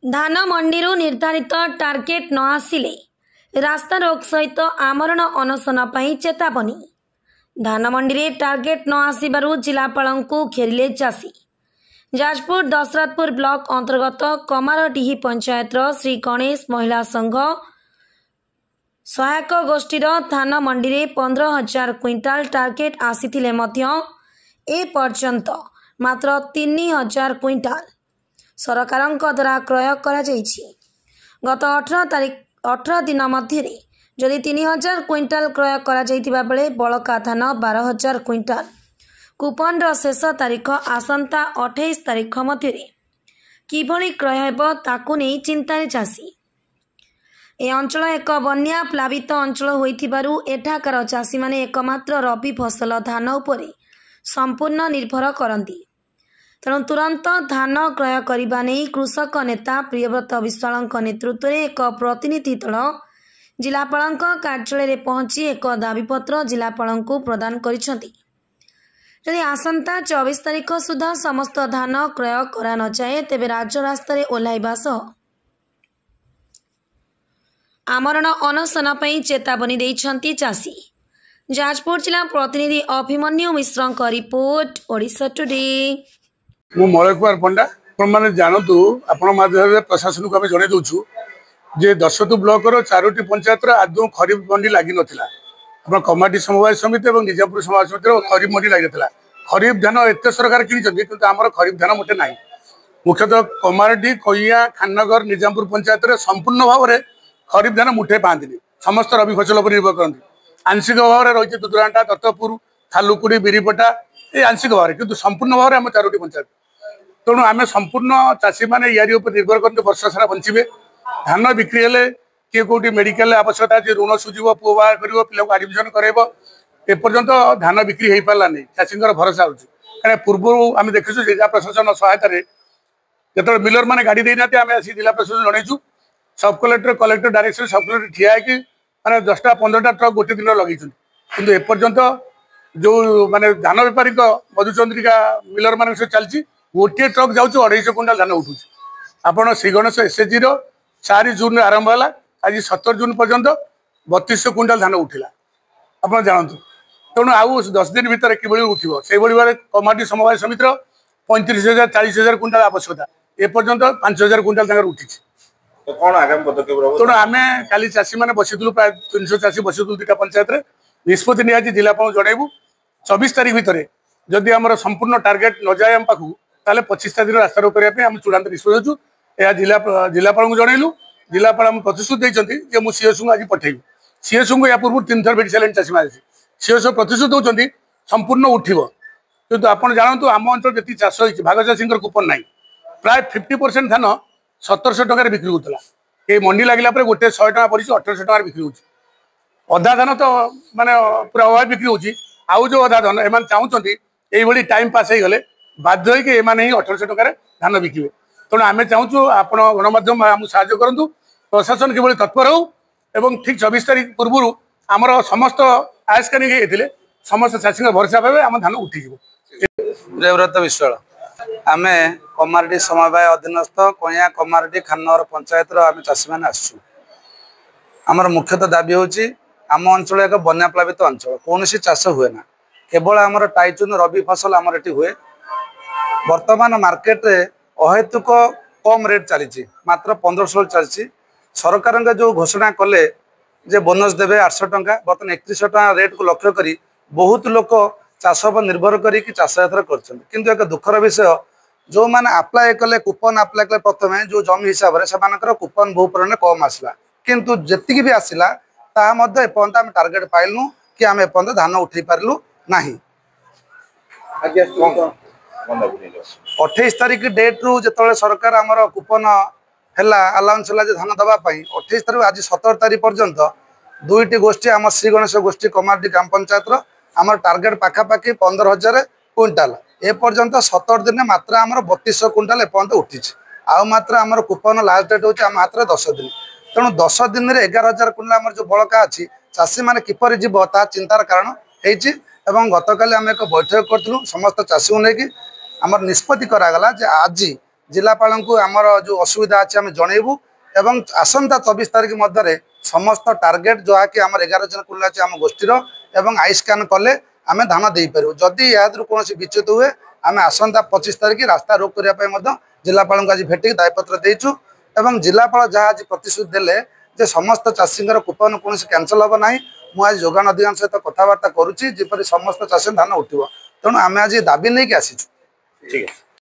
धान मंडी निर्धारित टार्गेट न आसिले रास्ता रोक सहित आमरण अनशन पर चेतावनी। धान मंडी टार्गेट न आसबारु जिलापाल को घेरिले चाषी। जाजपुर दशरथपुर ब्लॉक अंतर्गत कमारडीही पंचायत श्री गणेश महिला संघ सहायक गोष्ठीर धान मंडी 15,000 क्विंटाल टार्गेट आसीथिले मध्य ए पर्यंत मात्र 3,000 क्विंटाल सरकार द्वारा क्रय करा जाइछि। गत 18 दिन मध्य जदि 3,000 क्विंटाल क्रय करा जाइतिबा बेले बलका धान 12,000 क्विंटाल। कूपन शेष तारीख आसंता 28 तारीख मध्य किभली क्रय हेबो ताकू नै चिंतार चाषी। ए अंचल एक बन्या प्लावित अंचल होइथिबारु एठाकार चाषी माने एकमात्र रबी फसल धान उपरे संपूर्ण निर्भर करती। तेणु तुरंत धान क्रय करने नहीं कृषक नेता प्रियव्रत विश्वाल नेतृत्व में एक प्रतिनिधि दल जिलापाल कार्यालय पहुंची एक दाबीपत्र जिलापाल को प्रदान करिसेंती। यदि आसंता 24 तारीख सुधा समस्त धान क्रय करा न जाए तेबे राज्य रास्तार ओह्लाइबा सह आमरण अनशन पर चेतावनी देइछंती चाषी। जाजपुर जिला प्रतिनिधि अभिमन्यु मिश्र रिपोर्ट ओडिशा टुडे। मु मलय कुमार पंडा मैंने जानतु आपण माध्यम प्रशासन को आम जन दूसु जे दशरथपुर ब्लॉक 4टी पंचायत आदौ खरीफ मंडी लगी नाला। आप कमाटी समवाय समिति और निजामपुर समवाय समिति खरीफ मंडी लगी था। खरीफ धान एत सरकार कि आम खरीफ धान मोटे ना। मुख्यतः कमारडी कईया खाननगर निजामपुर पंचायत संपूर्ण भाव में खरीफ धान मुठे पाती। समस्त रबी फसल पर निर्भर करती। आंशिक भाव में रही दुदुरांटा दत्तपुर थालुकुड़ी बिरीपटा ये आंशिक भाव में कि संपूर्ण भाव में आम 4टी पंचायत। तेणु आम संपूर्ण चाषी मैंने यार निर्भर करते वर्ष सारा बचे। धान बिक्री हेले किए कौटी मेडिकल आवश्यकता अच्छे ऋण सुझीब पुओ बाहर कर पिला आडमिशन कराइब एपर्यंत धान बिक्री हो पारा नहीं। चाषी भरोसा हो पूर्व आम देखीचु जिला प्रशासन सहायता जो मिलर मैंने गाड़ी देना आम आसी जिला प्रशासन जनईचु। सब कलेक्टर डायरेक्शन सब कलेक्टर ठिया है मैंने 10टा 15टा ट्रक गोटे दिन लगे कि एपर्यंत जो माने धान बेपारी मधुचंद्रिका मिलर मान चलती गोटे ट्रक जाऊँ 250 क्विंटाल धान उठू। आपड़ श्रीगणेश एसएचजी 4 जून आरंभ है आज 17 जून पर्यंत 3200 क्विंटाल धान उठिला आप जानतु। तेणु आउ 10 दिन भितर कि उठो से भाव कमाटी समवाय समितिर 35,000 40,000 क्विंटाल आवश्यकता एपर्यंत 5,000 क्विंटाल उठी। तेणु आम काली चाषी मैंने बसीलु प्राय 300 चाषी बसीलु 2टा पंचायत निष्पत्ति नहीं जिलापाल जनइबू 24 तारीख भितर जदि आम संपूर्ण टार्गेट न जाए आम पाखु ताले 25 तारीख रास्ता रोक करने चूड़ांत निष्पत्ति यह जिलापाल को जनइलु। जिलापाल आम प्रतिश्रुति देते मुझे सीएस को आज पठेबी। सीएस को या पूर्व 3 थर भेटी सारे चाषी मैंने सीएस प्रतिश्रुति दौरान संपूर्ण उठो। किंतु आप जानतु आम अंचल जी चाष हो भाग चाषी कूपन ना प्राय 50% धान 1700 टकर बिक्री होता। ये मंडी लगला गोटे 100 टका पड़ी 1800 टकर बिक्री हो। अधा धान तो माने पूरा अभाव बिक्री हो। आउ जो अधा धान एम चाहते ये टाइम पास हो गले बाध्य होगी एमाने 1800 टकर धान बिके। तेणु आम चाहूँ आप गणमाध्यम आम साहय करूँ प्रशासन किभली तत्पर हो ठीक 24 तारीख पूर्व आमर समस्त आयस्कानिक होते समस्त चाषी भरोसा पाए आम धान उठी। प्रियव्रत विश्वाल आम कमारडी समवाय अधीनस्थ कईया कमारडी खाननगर पंचायत आम चाषी मैंने आसु। आमर मुख्यतः दाबी हूँ आम अंचल एक बन्या प्लावित अंचल कौन चाष हुए ना केवल आमर टाइचुन रबी फसल आमर ये हुए। वर्तमान मार्केट रे अहेतुक कम रेट चली मात्र 1500 चलती। सरकार जो घोषणा कले जे बोनस देवे 800 टंका बर्तमान 3100 टका रेट को लक्ष्य करी बहुत लोक चाष पर निर्भर करी चाष यात्रा कर। एक दुखर विषय जो मैंने अप्लाय कले कूपन अप्लाय कले प्रथम जो जमी हिसाब से कूपन बहु परिमाण कम आसला किंतु जी भी आसला एपर्यंत आम टार्गेट पाइलु कि आम एपर्यंत धान उठे पार्लु ना। 28 तारीख डेट रु जो सरकार आमर कूपन है अलाउंस है धान दवापाई 28 तारीख आज 17 तारीख पर्यंत 2टी गोष्ठी आम श्री गणेश गोष्ठी कमारडी ग्राम पंचायत आमर टार्गेट पाखापाखि 15,000 क्विंटाल एपर्यंत 17 दिन मात्र आमर 3200 क्विंटाल एपर्यंत उठी। आउ मात्र आमर कूपन लास्ट डेट होची मात्र 10 दिन। तेणु 10 दिन में 11,000 क्विंटाल आमर जो बड़का अच्छी चाषी मैंने किपर जीव ता चिंतार कारण होती। गतकाली आम एक बैठक करूँ समस्त चाषी को लेकिन आमर निष्पत्ति करागला जे आज जिलापाल को आमर जो असुविधा अच्छे आम जनइबू एवं आसंता 24 तारिख मध्य समस्त टार्गेट जहाँकि आम 11 जन कुला अच्छे आम गोष्ठीर एवं आई स्कान कले आम धान दे पारू जदि याद कौन विच्युत हुए आम आसंता 25 तारिख रास्ता रोक करने जिलापाल को आज भेटिक दायपत्र देचु एवं जिलापाल जहाँ आज प्रतिश्रुति देले जे समस्त चाषी कूपन कौन कैंसल हम ना मुझे जोगान अधिकारी सहित कथबार्ता करुच्ची जपरी समस्त चाषी धान उठो तेणु आम आज दाबी नहीं आसीचु। ठीक है।